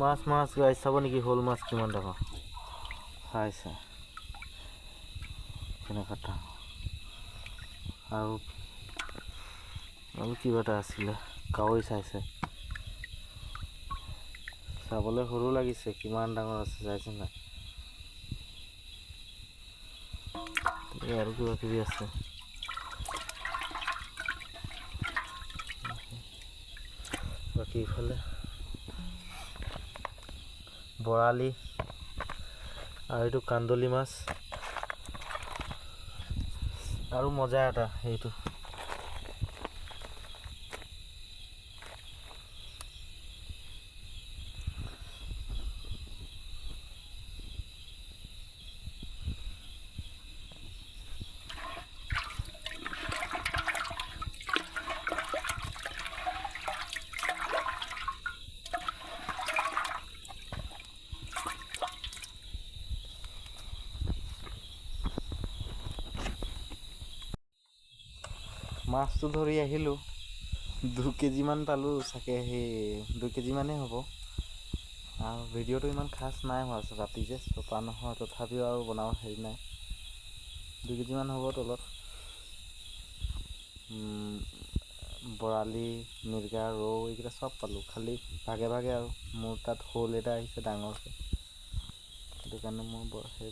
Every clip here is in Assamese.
মাছ মাছ গাইছ চাব নেকি শ'ল মাছ কিমান ডাঙৰ চাইছে কেনেকুৱা ডাঙৰ আৰু কিবা এটা আছিলে কাৱৈ চাইছে চাবলৈ সৰু লাগিছে কিমান ডাঙৰ আছে চাইছে নাই আৰু কিবা কিবি আছে বাকী ইফালে বৰালি আৰু এইটো কান্দুলি মাছ আৰু মজা এটা এইটো মাছটো ধৰি আহিলোঁ 2 কেজিমান পালোঁ চাগে সেই 2 কেজিমানেই হ'ব আৰু ভিডিঅ'টো ইমান খাছ নাই হোৱা ৰাতি যে চপা নহয় তথাপিও আৰু বনাব হেৰি নাই 2 কেজিমান হ'ব তলত বৰালি মিৰ্গা ৰৌ এইকেইটা চব পালোঁ খালি ভাগে ভাগে আৰু মোৰ তাত শ'ল এটা আহিছে ডাঙৰকৈ সেইটো কাৰণে মোৰ সেই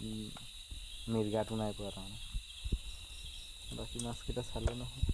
মিৰ্গাটো নাই পোৱা তাৰমানে বাকী মাছকেইটা চালে নহয়